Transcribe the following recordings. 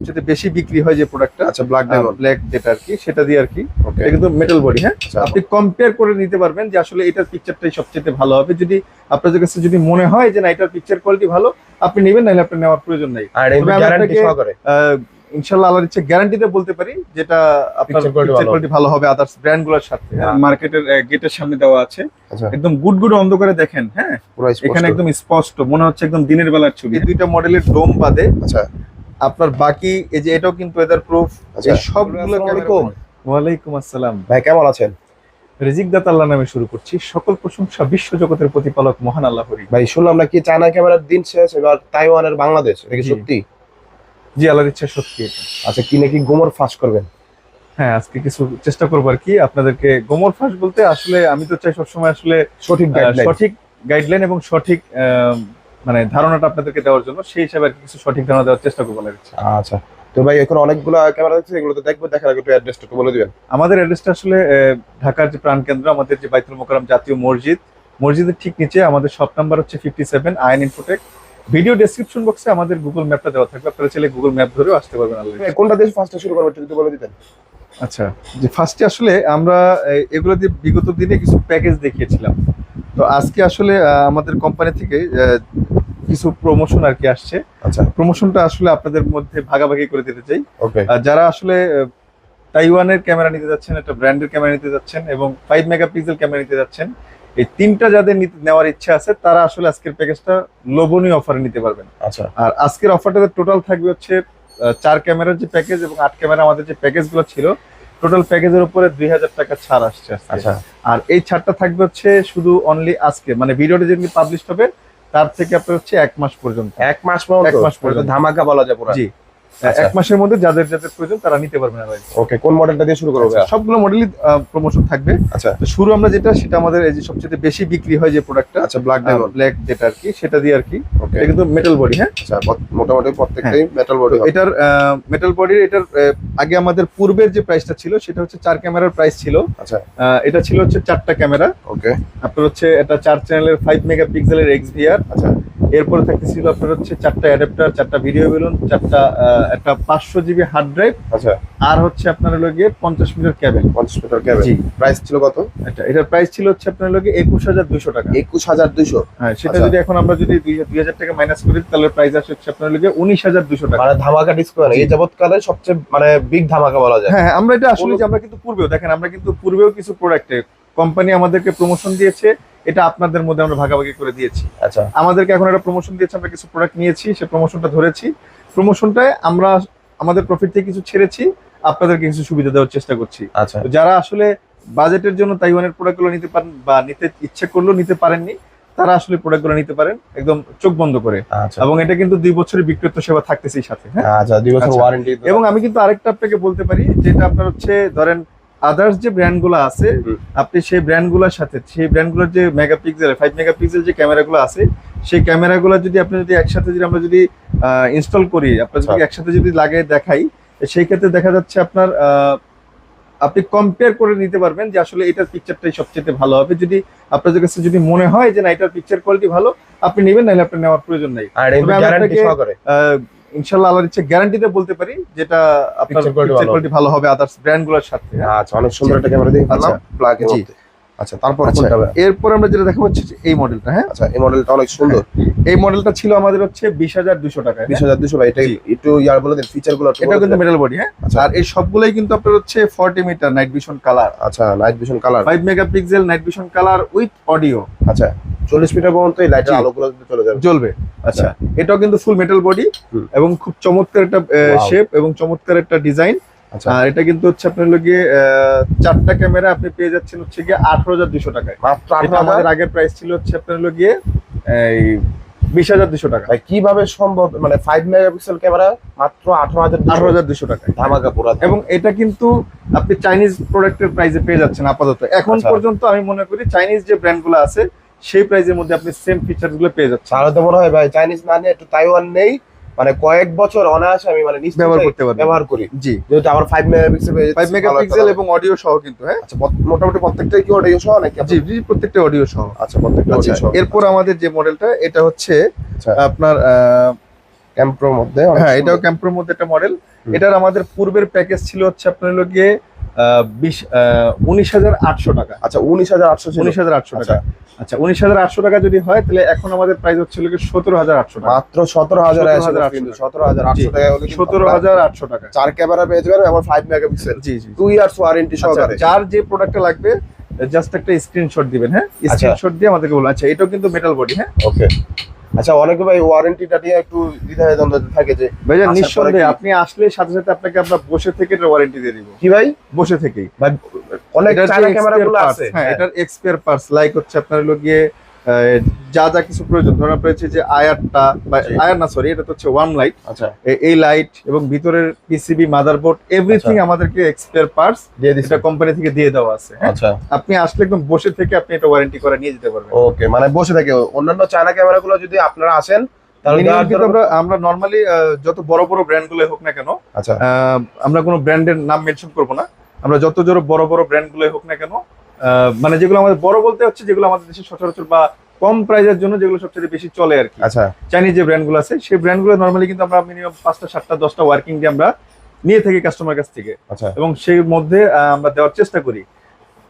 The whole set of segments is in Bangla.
যেটা বেশি বিক্রি হয় যে প্রোডাক্টটা, আচ্ছা ব্ল্যাক ডায়মন্ড, ব্ল্যাক যেটা আর কি, সেটা দিয়ে আর কি। ওকে। এটা কিন্তু মেটাল বডি, হ্যাঁ। আচ্ছা আপনি কম্পেয়ার করে নিতে পারবেন যে আসলে এটার পিকচারটাই সবচেয়ে ভালো হবে। যদি আপনাদের কাছে যদি মনে হয় যে না এটার পিকচার কোয়ালিটি ভালো, আপনি নেবেন, নাহলে আপনার নেওয়ার প্রয়োজন নাই। আর তবে আমি গ্যারান্টি আপনাকে সহকারে ইনশাআল্লাহ আল্লাহর ইচ্ছে গ্যারান্টিতে বলতে পারি যেটা আপনার Picture quality পিকচার কোয়ালিটি ভালো হবে আদার্স ব্র্যান্ডগুলোর সাথে। মার্কেটের গেটের সামনে দেওয়া আছে, আচ্ছা একদম গুড অন্ধকারে দেখেন, হ্যাঁ। পুরো এখানে স্পষ্ট। একদম স্পষ্ট মনে হচ্ছে একদম দিনের বেলার ছবি। এই দুইটা মডেলের ডোম বাদে আচ্ছা আপনার বাকি এই যে এটাও কিন্তু ওয়েদার প্রুফ। আচ্ছা এই সবগুলো আসসালামু আলাইকুম। ওয়ালাইকুম আসসালাম। ভাই কেমন আছেন? রিজিক দাতা আল্লাহ নামে শুরু করছি। সকল প্রশংসা বিশ্ব জগতের প্রতিপালক মহান আল্লাহরই। ভাই শুনলাম নাকি চায়না ক্যামেরার দিন শেষ, এবার তাইওয়ানের বাংলাদেশ, এটা কি জি। সত্যি? জি, আল্লাহর ইচ্ছা সত্যি এটা। আচ্ছা কি নাকি গোমর ফাঁস করবেন? হ্যাঁ, আজকে কিছু চেষ্টা করবো আর কি আপনাদেরকে গোমর ফাঁস বলতে। আসলে আমি তো চাই সবসময় আসলে সঠিক গাইডলাইন। সঠিক গাইডলাইন এবং সঠিক মানে ধারণাটা আপনাদেরকে দেওয়ার জন্য, সেই হিসাবে আর কি কিছু সঠিক ধারণা দেওয়ার চেষ্টা করবো আল্লাহর ইচ্ছা। আচ্ছা তো ভাই এখন অনেকগুলো ক্যামেরা দেখছি, এগুলো তো দেখবো, দেখার আগে একটু অ্যাড্রেসটা একটু বলে দিবেন। আমাদের অ্যাড্রেসটা আসলে ঢাকার যে প্রাণকেন্দ্র, আমাদের যে বাইতুল মোকাররম জাতীয় মসজিদ, মসজিদের ঠিক নিচে আমাদের শপ নাম্বার হচ্ছে 57 আয়ন ইনফোটেক। ভিডিও ডেসক্রিপশন বক্সে আমাদের গুগল ম্যাপটা দেওয়া থাকবে, আপনারা চাইলে গুগল ম্যাপ ধরেও আসতে পারবেন আল্লাহর ইচ্ছা। কোনটা দিয়ে ফার্স্টে শুরু করবো একটু যদি বলে দিতেন। আচ্ছা, যে ফার্স্টে আসলে আমরা এগুলো দিয়ে বিগত দিনে কিছু প্যাকেজ দেখিয়েছিলাম। তো আজকে আসলে আমাদের কোম্পানি থেকে কিছু প্রমোশন আর কি আসছে। আচ্ছা প্রমোশনটা আসলে আপনাদের মধ্যে ভাগাভাগি করে দিতে চাই। ওকে যারা আসলে তাইওয়ানের ক্যামেরা নিতে যাচ্ছেন, একটা ব্র্যান্ডের ক্যামেরা নিতে যাচ্ছেন এবং 5 মেগাপিক্সেল ক্যামেরা নিতে যাচ্ছেন, এই তিনটা যাদের নেওয়ার ইচ্ছা আছে তারা আসলে আজকের প্যাকেজটা লোভনীয় অফারে নিতে পারবেন। আচ্ছা আর আজকের অফারটাতে টোটাল থাকবে হচ্ছে 4 ক্যামেরার যে প্যাকেজ এবং 8 ক্যামেরা আমাদের যে প্যাকেজগুলো ছিল, টোটাল প্যাকেজের উপরে 2000 টাকা ছাড় আসছে আজকে। আচ্ছা আর এই ছাড়টা থাকবে হচ্ছে শুধু অনলি আজকে, মানে ভিডিওটা যেদিন পাবলিশ হবে তার থেকে আপনার হচ্ছে 1 মাস পর্যন্ত। 1 মাস পর্যন্ত? 1 মাস পর্যন্ত ধামাকা বলা যায় পুরো। জি, আচ্ছা। 1 মাসের মধ্যে যাদের যাদের প্রয়োজন তারা নিতে পারবেন। ওকে কোন মডেলটা দিয়ে শুরু করবো? সবগুলো মডেলই প্রমোশন থাকবে। আচ্ছা তো শুরু আমরা যেটা, সেটা আমাদের এই যে সবচেয়ে বেশি বিক্রি হয় যে প্রোডাক্টটা, আচ্ছা ব্ল্যাক ডায়মন্ড, ব্ল্যাক যেটা আর কি, সেটা দিয়ে আর কি। ওকে। এটা কিন্তু মেটাল বডি, হ্যাঁ। আচ্ছা মোটামুটি প্রত্যেকটাই মেটাল বডি। এটার মেটাল বডির এটার আগে আমাদের পূর্বের যে প্রাইসটা ছিল সেটা হচ্ছে 4 ক্যামেরার প্রাইস ছিল। আচ্ছা এটা ছিল হচ্ছে 4টা ক্যামেরা। ওকে আপনার হচ্ছে এটা 4 চ্যানেলের 5 মেগাপিক্সেলের XVR। আচ্ছা এরপরে থাকতেছিল আপনার হচ্ছে 4টা অ্যাডাপ্টার, 4টা ভিডিও বেলুন, 4টা একটা 500 জিবি হার্ড ড্রাইভ, আচ্ছা আর হচ্ছে আপনার হলো গিয়ে 50 মিটার কেবল। 50 মিটার কেবল। জি। প্রাইস ছিল কত? এটার প্রাইস ছিল হচ্ছে আপনার হলো গিয়ে 21200 টাকা। 21200? হ্যাঁ, সেটা আচ্ছা। যদি এখন আমরা যদি 2000 টাকা মাইনাস করি তাহলে প্রাইস আসছে হচ্ছে আপনার হলো গিয়ে 19200 টাকা। মানে ধামাকা ডিসকাউন্ট, এই যাবতকালে সবচেয়ে মানে বিগ ধামাকা বলা যায়। হ্যাঁ, আমরা এটা আসলে যে আমরা কিন্তু পূর্বেও দেখেন, আমরা কিন্তু পূর্বেও কিছু প্রোডাক্টে কোম্পানি আমাদেরকে প্রমোশন দিয়েছে, এটা আপনাদের মধ্যে আমরা ভাগাভাগি করে দিয়েছি। আচ্ছা আমাদেরকে এখন একটা প্রমোশন দিয়েছে, আমরা কিছু প্রোডাক্ট নিয়েছি, সেই প্রমোশনটা ধরেছি। প্রমোশনটায় আমরা আমাদের প্রফিট থেকে কিছু ছেড়েছি, আপনাদেরকে কিছু সুবিধা দেওয়ার চেষ্টা করছি। আচ্ছা তো যারা আসলে বাজেটের জন্য তাইওয়ানের প্রোডাক্টগুলো নিতে পারেন বা নিতে ইচ্ছে করলেও নিতে পারেননি, তারা আসলে প্রোডাক্টগুলো নিতে পারেন একদম চোখ বন্ধ করে। আচ্া এবং এটা কিন্তু 2 বছরের বিক্রেতা সেবা থাকতেছেই সাথে, হ্যাঁ। আচ্ছা 2 বছর আচ্ছা। ওয়ারেন্টি। এবং আমি কিন্তু আরেকটা আপনাকে বলতে পারি, যেটা আপনার হচ্ছে ধরেন আদার্স যে ব্র্যান্ডগুলো আছে, আপনি সেই ব্র্যান্ডগুলোর সাথে সেই ব্র্যান্ডগুলোর যে মেগাপিক্সেল 5 মেগাপিক্সেল যে ক্যামেরাগুলো আছে, সেই ক্যামেরাগুলো যদি আপনি যদি একসাথে যদি আমরা যদি ইনস্টল করি, আপনার যদি একসাথে যদি লাগিয়ে দেখাই, সেই ক্ষেত্রে দেখা যাচ্ছে আপনার আপনি কম্পেয়ার করে নিতে পারবেন যে আসলে এটার পিকচারটাই সবচেয়ে ভালো হবে। যদি আপনাদের কাছে যদি মনে হয় যে না এটার পিকচার কোয়ালিটি ভালো, আপনি নেবেন, নাহলে আপনার নেওয়ার প্রয়োজন নাই। আর তবে আমি গ্যারান্টি আপনাকে, সহকারে ইনশাআল্লাহ আল্লাহর ইচ্ছে গ্যারান্টিতে বলতে পারি যেটা আপনার Picture quality পিকচার কোয়ালিটি ভালো হবে আদার্স ব্র্যান্ডগুলোর সাথে। আচ্ছা অনেক সুন্দর একটা ক্যামেরা দেখে আচ্ছা। ব্ল্যাক এর জি। মধ্যে। আচ্ছা তারপর আচ্ছা, কোনটা ভাই? এরপর আমরা যেটা দেখাবো হচ্ছে যে এই মডেলটা, হ্যাঁ। আচ্ছা এই মডেলটা অনেক সুন্দর। এই মডেলটা ছিল আমাদের হচ্ছে 20200 টাকা। 20200 ভাই, এটা জি। একটু ইয়ার বলে দেন ফিচারগুলো। এটা কিন্তু মেটাল বডি, হ্যাঁ। আচ্ছা। আর এই সবগুলোই কিন্তু আপনার হচ্ছে 40 মিটার নাইট ভিশন কালার। আচ্ছা night vision colour, 5 megapixel night vision colour with audio. আচ্ছা 40 মিটার পর্যন্ত এই লাইটের জি। আলোগুলো চলে যাবে, জ্বলবে। আচ্ছা, এটাও কিন্তু ফুল মেটাল বডি এবং খুব চমৎকার একটা শেপ এবং চমৎকার একটা ডিজাইন। আচ্ছা আর এটা কিন্তু হচ্ছে আপনার লগে 4টা ক্যামেরা আপনি পেয়ে যাচ্ছেন হচ্ছে গিয়ে 18200 টাকায়। মাত্র এটা আমাদের আগের প্রাইস ছিল হচ্ছে আপনার লগে এই 20200 টাকা। ভাই কিভাবে সম্ভব, মানে 5 মেগাপিক্সেল ক্যামেরা মাত্র 18200 টাকায় ধামাকা পুরো। এবং এটা কিন্তু আপনি চাইনিজ প্রোডাক্টের প্রাইসে পেয়ে যাচ্ছেন আপাতত। এখন আচ্ছা। পর্যন্ত আমি মনে করি চাইনিজ যে ব্র্যান্ডগুলো আছে সেই প্রাইসের মধ্যে আপনি সেম ফিচারস গুলো পেয়ে যাচ্ছেন। তাহলে তো মনে হয় ভাই চাইনিজ না নিয়ে একটু তাইওয়ান নেই, মানে কয়েক বছর অনায়াসে আমি মানে নিশ্চিত ব্যবহার করতে পারবেন। ব্যবহার করি। জি, যেহেতু আমার 5 মেগাপিক্সেল 5 মেগাপিক্সেল এবং অডিও সহ কিন্তু, হ্যাঁ। আচ্ছা মোটামুটি প্রত্যেকটাই কি অডিও সহ নাকি? জি জি, প্রত্যেকটা অডিও সহ। আচ্ছা প্রত্যেকটা আচ্ছা, অডিও সহ। এরপর আমাদের যে মডেলটা, এটা হচ্ছে আচ্ছা আপনার ক্যাম্প্রোর মধ্যে অনেক হ্যাঁ, সুন্দর। এটাও ক্যাম্প্রোর মধ্যে একটা মডেল। এটার আমাদের পূর্বের প্যাকেজ ছিল হচ্ছে আপনার হলো গিয়ে 19,800 টাকা। আচ্ছা 19,800 ছিল। 19,800 আচ্ছা। টাকা। আচ্ছা 19,800 টাকা যদি হয় তাহলে এখন আমাদের প্রাইস হচ্ছে হলো 17,800 টাকা। মাত্র 17,000 আছে 17,800 কিন্তু 17,800 টাকা হলে কিন্তু 17,800 টাকা। 4 ক্যামেরা পেয়ে যাবেন এবং 5 মেগাপিক্সেল জি জি। 2 ইয়ার্স ওয়ারেন্টি আচ্ছা, সহকারে। যার যে প্রোডাক্টটা লাগবে জাস্ট একটা স্ক্রিনশট দিবেন। হ্যাঁ, স্ক্রিনশট দিয়ে আমাদেরকে বলুন। আচ্ছা, এটাও কিন্তু মেটাল বডি। হ্যাঁ ওকে। আচ্ছা অনেকে ভাই ওয়ারেন্টিটা নিয়ে একটু দ্বিধায় দ্বন্দ্ব থাকে যে ভাইজান, আসার পরে নিঃসন্দেহে কি- আপনি আসলে সাথে সাথে আপনাকে আমরা বসে থেকে এটা ওয়ারেন্টি দিয়ে দিব। কি ভাই বসে থেকেই। ভাই অনেক এটার যে চায়না expert ক্যামেরাগুলো parts, আছে হ্যাঁ, এটার এক্সপেয়ার পার্টস লাইক হচ্ছে আপনার হলো গিয়ে যা যা কিছু প্রয়োজন, ধরুন আপনার হচ্ছে যে আয়ারটা বা জি। আয়ার না, সরি, এটা তো হচ্ছে ওয়ার্ম লাইট। আচ্ছা এই লাইট এবং ভিতরের পিসিবি, মাদারবোর্ড, এভরিথিং আচ্ছা। আমাদেরকে এক্সপেয়ার পার্টস দিয়ে দিছি। এটা কোম্পানি থেকে দিয়ে দেওয়া আছে। হ্যাঁ, আচ্ছা আপনি আসলে একদম বসে থেকে আপনি এটা ওয়ারেন্টি করে নিয়ে যেতে পারবেন। ওকে, মানে বসে থাকে। অন্যান্য চায়না ক্যামেরাগুলো যদি আপনারা আসেন তাহলে মিনিমাম দেওয়ার কিন্তু জন্য- আমরা নরমালি যত বড় বড় ব্র্যান্ড গুলো হোক না কেন, আচ্ছা আমরা কোনো ব্র্যান্ডের নাম মেনশন করব না, আমরা যত জোর বড় বড় ব্র্যান্ড গুলো হোক না কেন, মানে যেগুলো আমাদের বড় বলতে হচ্ছে যেগুলো আমাদের দেশে সচরাচর বা কম প্রাইসের জন্য যেগুলো সবচেয়ে বেশি চলে আর কি, আচ্ছা চাইনিজ যে ব্র্যান্ড গুলো আছে সেই ব্র্যান্ড গুলো নরমালি কিন্তু আমরা মিনিমাম 5টা 7টা 10টা ওয়ার্কিং ডে আমরা নিয়ে থাকি কাস্টমার কাছ থেকে, আচ্ছা এবং সেই মধ্যে আমরা দেওয়ার চেষ্টা করি।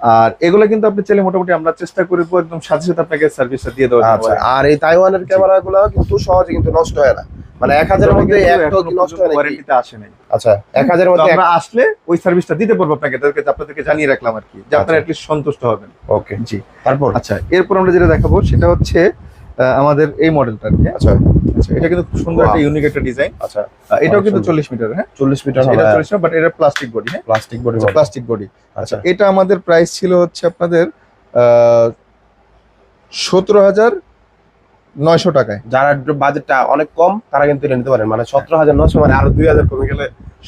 আর এগুলো কিন্তু আপনি চাইলে মোটামুটি আমরা চেষ্টা করবো একদম সাথে সাথে আপনাকে সার্ভিসটা দিয়ে দেওয়ার আচ্ছা। আর এই তাইওয়ানের ক্যামেরাগুলো কিন্তু সহজে কিন্তু নষ্ট হয় না, মানে 1000 এর মধ্যে একটাও কি নষ্ট হয় নাকি? ওয়ারেন্টিতে আসে নাই। আচ্ছা 1000 এর তো মধ্যে আমরা আসলে ওই সার্ভিসটা দিতে পারবো আপনাকে, আপনাদেরকে জানিয়ে রাখলাম আর কি, যে আপনারা আচ্ছা। অ্যাটলিস্ট সন্তুষ্ট হবেন। ওকে। জি। তারপর আচ্ছা, এরপর আমরা যেটা দেখাবো সেটা হচ্ছে আমাদের এই মডেলটা আর কি। আচ্ছা আচ্ছা, এটা কিন্তু খুব সুন্দর একটা Wow. ইউনিক একটা ডিজাইন। আচ্ছা এটাও অনেক কিন্তু সুন্দর। 40 মিটার। হ্যাঁ, 40 মিটার এটা 40 মিটার, বাট এটা প্লাস্টিক বডি। হ্যাঁ, প্লাস্টিক বডি। Plastic body. আচ্ছা আচ্ছা, এটা আমাদের প্রাইস ছিল হচ্ছে আপনাদের 17,900 টাকায়। যারা বাজেটটা অনেক কম তারা কিন্তু এটা নিতে পারেন, মানে 17,900 মানে আরো 2,000 কমে গেলে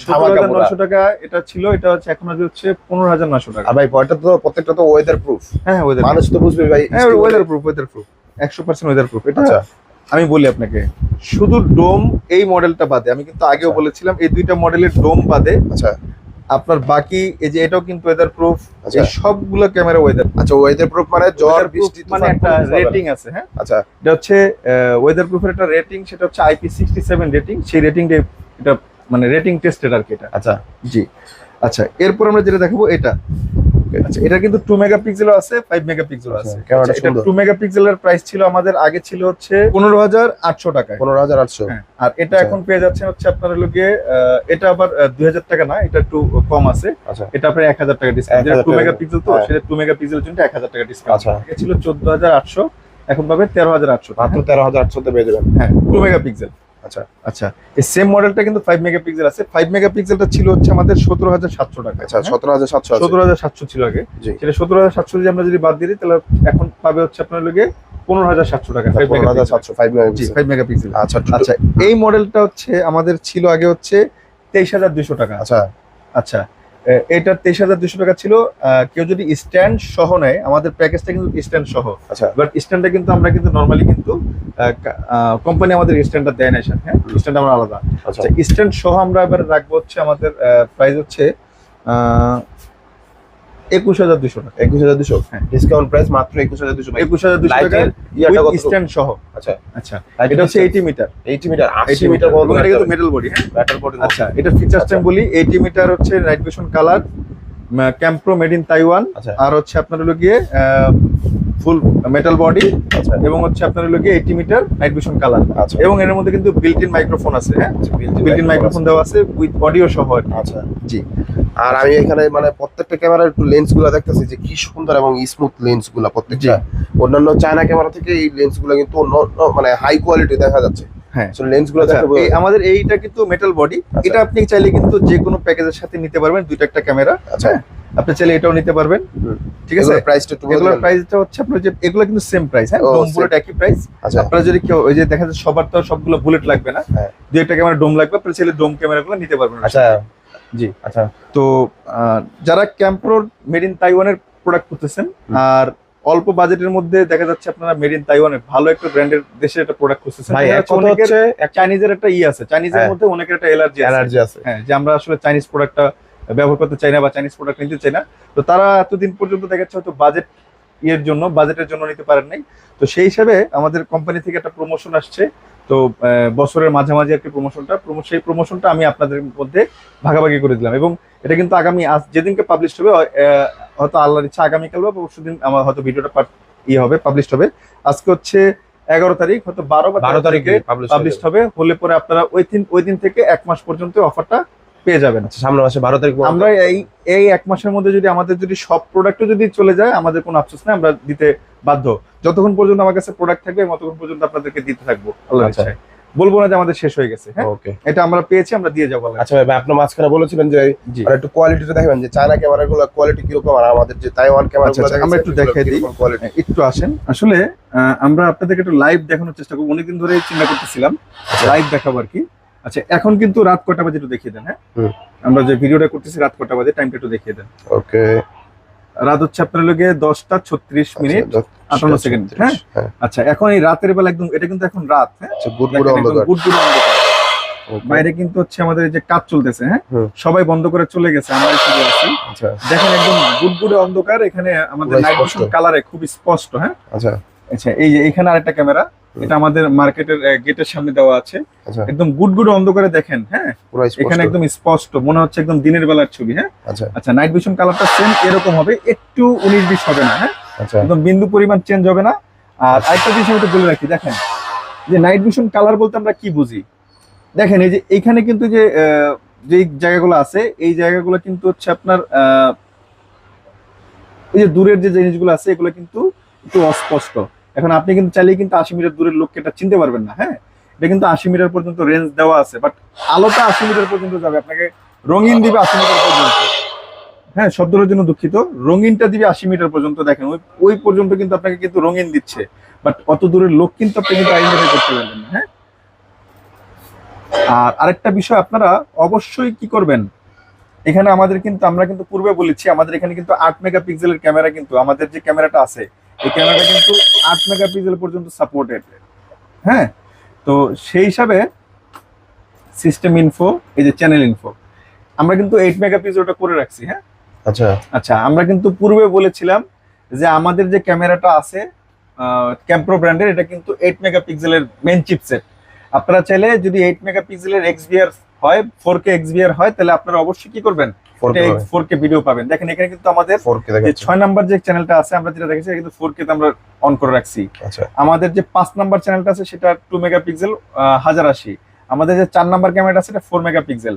ধামাকা পুরা। 17,900 টাকা এটা ছিল, এটা হচ্ছে এখন হচ্ছে 15,900 টাকা। আর ভাই পয়টা তো প্রত্যেকটা তো ওয়েদার প্রুফ, হ্যাঁ, ওয়েদার মানুষ তো বুঝবে ভাই। হ্যাঁ, ওয়েদার প্রুফ 100% ওয়েদার প্রুফ। এটা আচ্ছা আমি বলি আপনাকে, শুধু ডোম এই মডেলটা বাদে, আমি কিন্তু আগেও আচ্ছা। বলেছিলাম এই দুইটা মডেলের ডোম বাদে আচ্ছা আপনার বাকি এই যে এটাও কিন্তু ওয়েদার প্রুফ, আচ্ছা। এই সবগুলো ক্যামেরা ওয়েদার আচ্ছা ওয়েদার প্রুফ মানে জ্বর বৃষ্টি মানে একটা রেটিং আছে। হ্যাঁ, আচ্ছা এটা হচ্ছে ওয়েদার প্রুফের একটা রেটিং, সেটা হচ্ছে IP67 রেটিং। সেই রেটিংটা এটা মানে রেটিং টেস্টেড আর কি এটা। আচ্ছা জি। আচ্ছা, এরপর আমরা যেটা দেখাবো এটা। আচ্ছা, এটা কিন্তু 2 মেগাপিক্সেল আছে, 5 মেগাপিক্সেল আচ্ছা, আছে। ক্যামেরাটা আচ্ছা, এটা সুন্দর। 2 মেগাপিক্সেলের প্রাইস ছিল আমাদের আগে ছিল হচ্ছে 15,800 টাকায়। 15,800। হ্যাঁ, আর এটা আচ্ছা। এখন পেয়ে যাচ্ছে হচ্ছে আপনার হলো গিয়ে এটা আবার 2,000 টাকা না, এটা একটু কম আছে। আচ্ছা এটা আপনার 1,000 টাকা ডিসকাউন্ট, 1000 যেটা 2 টাকা। মেগাপিক্সেল তো হ্যাঁ। সেটা 2 মেগাপিক্সেলের জন্য 1,000 টাকা ডিসকাউন্ট। আচ্ছা। এটা ছিল 14,800, এখন পাবে 13,800 মাত্র 13,800 তে পেয়ে যাবেন। হ্যাঁ, 2 মেগাপিক্সেল। আচ্ছা আচ্ছা, এই সেম মডেলটা কিন্তু 5 মেগাপিক্সেল আছে। 5 মেগাপিক্সেলটা ছিল হচ্ছে আমাদের 17,700 টাকা। আচ্ছা 17,700 আছে। 17,700 ছিল আগে। জি সেটা 17,700 যদি আমরা যদি বাদ দিই তাহলে এখন পাবে হচ্ছে আপনার লগে 15,700 টাকা। 5 মেগাপিক্সেল। 15,700 5 জি, মেগাপিক্সেল। 5 মেগাপিক্সেল। আচ্ছা আচ্ছা, এই মডেলটা হচ্ছে আমাদের ছিল আগে হচ্ছে 23,200 টাকা। আচ্ছা আচ্ছা, এটা 23,200 টাকা ছিল। কেউ যদি স্ট্যান্ড সহ নেয়, আমাদের প্যাকেজটা কিন্তু স্ট্যান্ড সহ, আচ্ছা বাট স্ট্যান্ডটা কিন্তু আমরা কিন্তু নরমালি কিন্তু কোম্পানি আমাদের স্ট্যান্ডটা দেয় না। হ্যাঁ, স্ট্যান্ড আমরা আলাদা। আচ্ছা আচ্ছা, স্ট্যান্ড সহ আমরা এবার রাখবো হচ্ছে আমাদের প্রাইস হচ্ছে 21,200 টাকা। 21,200 হ্যাঁ। ডিসকাউন্ট প্রাইস মাত্র 21,200 ভাই। 21,200 টাকা লাইটের ইয়াটা কত? স্ট্যান্ড সহ। আচ্ছা আচ্ছা, লাইটের এটা হচ্ছে distance? 80 metre. 80 metre 80 80 metre metre, বড় এটা কিন্তু মেটাল বডি। হ্যাঁ, ব্যাটার বডি। আচ্ছা, এটা ফিচারস টাইম বলি। 80 মিটার হচ্ছে night vision colour, Campro made in Taiwan, আচ্ছা আর হচ্ছে আপনার হলো গিয়ে ফুল মেটাল বডি, আচ্ছা এবং হচ্ছে আপনার হলো গিয়ে 80 মিটার নাইট ভিশন কালার, আচ্ছা এবং এর মধ্যে কিন্তু বিল্ট ইন মাইক্রোফোন আছে। হ্যাঁ, বিল্ট ইন মাইক্রোফোন দেওয়া আছে উইথ অডিও সহ আর কি। আচ্ছা। জি। আর আমি এখানে মানে প্রত্যেকটা ক্যামেরার একটু লেন্স গুলো দেখতেছি যে কি সুন্দর এবং স্মুথ লেন্স গুলা প্রত্যেকটা। অন্যান্য চায়না ক্যামেরা থেকে এই লেন্স গুলো কিন্তু মানে হাই কোয়ালিটি দেখা যাচ্ছে। হ্যাঁ, আসলে লেন্স গুলো আচ্ছা, দেখতে এই আমাদের এইটা কিন্তু মেটাল বডি। আচ্ছা। এটা আপনি চাইলে কিন্তু যে কোনো প্যাকেজের সাথে নিতে পারবেন, দুইটা একটা ক্যামেরা। আচ্ছা আপনি চাইলে এটাও নিতে পারবেন। ঠিক আছে, এগুলোর প্রাইসটা একটু বলে এগুলোর দিবেন? প্রাইসটা হচ্ছে আপনার যে এগুলো কিন্তু সেম প্রাইস। হ্যাঁ, ও, ডোম same। বুলেট একই প্রাইস। আচ্ছা আপনারা যদি কেউ ওই যে দেখা যাচ্ছে সবার তো সবগুলো বুলেট লাগবে না, হ্যাঁ। দুই একটা ক্যামেরা ডোম লাগবে, আপনারা চাইলে ডোম ক্যামেরাগুলো নিতে পারবেন। আচ্ছা জি। আচ্ছা তো যারা ক্যাম্প্রোর মেড ইন তাইওয়ানের প্রোডাক্ট করতেছেন, আর অল্প বাজেটের মধ্যে দেখা যাচ্ছে আপনারা মেড ইন তাইওয়ানের ভালো একটা ব্র্যান্ডের দেশে একটা প্রোডাক্ট করতেছেন, ভাই দেখা এক যাচ্ছে কথা অনেকের হচ্ছে এক চাইনিজের একটা আছে, চাইনিজের হ্যাঁ। মধ্যে অনেকের একটা অ্যালার্জি আছে। অ্যালার্জি আছে। হ্যাঁ, যে আমরা আসলে চাইনিজ প্রোডাক্টটা ব্যবহার করতে চাই না বা চাইনিজ প্রোডাক্ট নিতে চাই না। তো তারা এতদিন পর্যন্ত দেখা যাচ্ছে হয়তো বাজেট ইয়ের জন্য, বাজেটের জন্য নিতে পারেন নাই। তো সেই হিসাবে আমাদের কোম্পানি থেকে একটা প্রমোশন আসছে। তো বছরের মাঝামাঝি একটা সেই প্রমোশনটা আমি আপনাদের মধ্যে ভাগাভাগি করে দিলাম। এবং এটা কিন্তু আগামী যেদিনকে পাবলিশ হবে, হয়তো আল্লাহর ইচ্ছা আগামীকাল বা পরশু দিন আমার হয়তো ভিডিওটা পাবলিশ হবে। আজকে হচ্ছে 11 তারিখ, হয়তো 12 বা 13 তারিখে পাবলিশ হবে। হলে পরে আপনারা ওই দিন থেকে 1 মাস পর্যন্ত অফারটা পেয়ে যাবেন। সামনের মাসে 12 তারিখ আমরা এই 1 মাসের মধ্যে যদি আমাদের সব প্রোডাক্টও যদি চলে যায়, আমাদের কোনো আফসোস নাই, আমরা দিতে বাধ্য। যতক্ষণ পর্যন্ত আমার কাছে প্রোডাক্ট থাকবে ততক্ষণ পর্যন্ত আপনাদেরকে দিতে থাকবো আল্লাহর ইচ্ছায়। বলবো না যে আমাদের শেষ হয়ে গেছে। হ্যাঁ, ওকে, এটা আমরা পেয়েছি, আমরা দিয়ে যাবো। আচ্ছা ভাই, আপনি মাঝখানে বলেছিলেন যে আর একটু কোয়ালিটিটা দেখাবেন, যে চায়না ক্যামেরাগুলো কোয়ালিটি কিরকম আর আমাদের যে তাইওয়ান ক্যামেরাগুলো আমরা একটু দেখাই দিই। একটু আসেন, আসলে আমরা আপনাদেরকে একটু লাইভ দেখানোর চেষ্টা করবো। অনেকদিন ধরে চিন্তা করতেছিলাম লাইভ দেখাবো আর কি। আচ্ছা, এখন কিন্তু রাত কটা বাজে একটু দেখিয়ে দেন। হ্যাঁ, আমরা যে ভিডিওটা করতেছি রাত কটা বাজে, টাইমটা একটু দেখিয়ে দেন। ওকে, রাত হচ্ছে আপনার লগে 10:36 58 সেকেন্ড। হ্যাঁ, আচ্ছা, এখন এই রাতের বেলা একদম, এটা কিন্তু এখন রাত। হ্যাঁ, গুড়গুড়ে অন্ধকার। বাইরে কিন্তু হচ্ছে আমাদের এই যে কাজ চলতেছে। হ্যাঁ, সবাই বন্ধ করে চলে গেছে, আমরা শুধু আছি। আচ্ছা, দেখেন একদম গুড়গুড়ে অন্ধকার। এখানে আমাদের নাইট ভিশন কালারে খুব স্পষ্ট। হ্যাঁ, আচ্ছা আচ্ছা, এই যে এখানে আরেকটা ক্যামেরা, এটা আমাদের মার্কেটের গেটের সামনে দেওয়া আছে। একদম গুড়গুড়ে অন্ধকারে দেখেন। হ্যাঁ, এখানে একদম স্পষ্ট মনে হচ্ছে একদম দিনের বেলার ছবি। হ্যাঁ, আচ্ছা, নাইট ভিশন কালারটা সেম এরকম হবে, একটু 19-20 হবে না। হ্যাঁ, একদম বিন্দু পরিমাণ চেঞ্জ হবে না। আর আরেকটা জিনিস আমি বলে রাখি, দেখেন যে নাইট ভিশন কালার বলতে আমরা কি বুঝি। দেখেন এই যে এইখানে কিন্তু যে জায়গাগুলো আছে, এই জায়গাগুলো কিন্তু হচ্ছে আপনার এই যে দূরের যে জিনিসগুলো আছে, এগুলো কিন্তু একটু অস্পষ্ট। এখন আপনি কিন্তু চাইলেই কিন্তু 80 মিটার দূরের লোককে এটা চিনতে পারবেন না। হ্যাঁ, এটা কিন্তু 80 মিটার পর্যন্ত রেঞ্জ দেওয়া আছে, বাট আলোটা 80 মিটার পর্যন্ত যাবে, আপনাকে রঙিন দিবে 80 মিটার পর্যন্ত। হ্যাঁ, শব্দের জন্য দুঃখিত, রঙিনটা দিবে 80 মিটার পর্যন্ত। দেখেন ওই পর্যন্ত কিন্তু আপনাকে কিন্তু রঙিন দিচ্ছে, বাট অত দূরের লোক কিন্তু আপনি কিন্তু আইডেন্টিফাই করতে পারবেন না। হ্যাঁ, আর আরেকটা বিষয় আপনারা অবশ্যই কি করবেন, এখানে আমরা কিন্তু পূর্বে বলেছি, আমাদের এখানে কিন্তু 8 মেগাপিক্সেলের ক্যামেরা, কিন্তু আমাদের যে ক্যামেরাটা আছে এই ক্যামেরাটা কিন্তু 8 মেগাপিক্সেল পর্যন্ত সাপোর্টেড। হ্যাঁ, তো সেই হিসাবে সিস্টেম ইনফো, এই যে চ্যানেল ইনফো, আমরা কিন্তু 8 মেগাপিক্সেলটা করে রাখছি। হ্যাঁ, আচ্ছা আচ্ছা, আমরা কিন্তু পূর্বে বলেছিলাম যে আমাদের যে ক্যামেরাটা আছে ক্যামপ্রো ব্র্যান্ডের, এটা কিন্তু 8 মেগাপিক্সেলের মেইন চিপসেট। আপনারা চাইলে যদি 8 মেগাপিক্সেলের XVR হয়, 4K XVR হয়, তাহলে আপনারা অবশ্যই কি করবেন, 4K ভিডিও পাবেন। দেখেন এখানে কিন্তু আমাদের 4K যে 6 নাম্বার যে চ্যানেলটা আছে, আমরা যেটা দেখেছি কিন্তু 4K তে আমরা অন করে রাখছি। আচ্ছা, আমাদের যে 5 নাম্বার চ্যানেলটা আছে সেটা 2 মেগাপিক্সেল 1080। আমাদের যে 4 নাম্বার ক্যামেরাটা আছে এটা 4 মেগাপিক্সেল।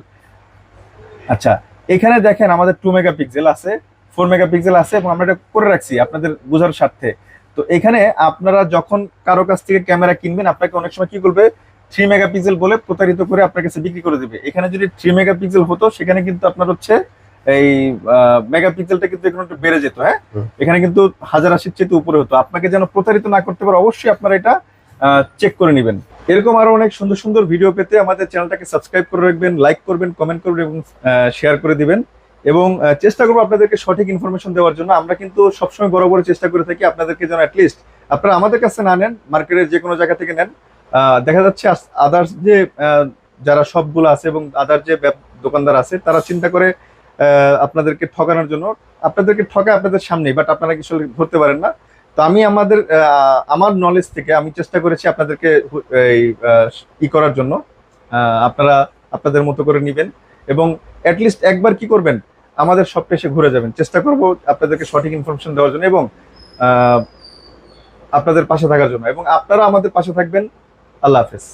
আচ্ছা, এখানে দেখেন আমাদের 2 মেগাপিক্সেল আছে, 4 মেগাপিক্সেল আছে, এবং আমরা এটা করে রাখছি আপনাদের বোঝার স্বার্থে। তো এখানে আপনারা যখন কারো কাছ থেকে ক্যামেরা কিনবেন, আপনাকে অনেক সময় কি করবে, 3 মেগাপিক্সেল বলে প্রতারিত করে আপনার কাছে বিক্রি করে দিবে। এখানে যদি 3 মেগাপিক্সেল হতো, সেখানে কিন্তু আপনার হচ্ছে এই মেগাপিক্সেলটা কিন্তু এখানে একটু বেড়ে যেত। হ্যাঁ, এখানে কিন্তু 1080 চেয়ে উপরে হতো। আপনাকে যেন প্রতারিত না করতে পারে, অবশ্যই আপনারা এটা চেক করে নেবেন। এরকম আরো অনেক সুন্দর সুন্দর ভিডিও পেতে আমাদের চ্যানেলটাকে সাবস্ক্রাইব করে রাখবেন, লাইক করবেন, কমেন্ট করবেন এবং শেয়ার করে দিবেন। এবং চেষ্টা করবো আপনাদেরকে সঠিক ইনফরমেশন দেওয়ার জন্য। আমরা কিন্তু সবসময় বড় বড় চেষ্টা করে থাকি আপনাদেরকে যেন অ্যাটলিস্ট আপনারা আমাদের কাছে না নেন, মার্কেটের যে কোনো জায়গা থেকে নেন। দেখা যাচ্ছে আদার্স যে যারা শপগুলো আছে এবং আদার যে দোকানদার আছে, তারা চিন্তা করে আপনাদেরকে ঠকানোর জন্য, আপনাদেরকে ঠকায় আপনাদের সামনেই, বাট আপনারা কিছু ধরতে পারেন না। তো আমি আমার নলেজ থেকে আমি চেষ্টা করেছি আপনাদেরকে করার জন্য। আপনারা আপনাদের মতো করে নিবেন এবং অ্যাটলিস্ট একবার কি করবেন, আমাদের শপে এসে ঘুরে যাবেন। চেষ্টা করব আপনাদেরকে সঠিক ইনফরমেশন দেওয়ার জন্য এবং আপনাদের পাশে থাকার জন্য, এবং আপনারা আমাদের পাশে থাকবেন। আল্লাহ হাফেজ।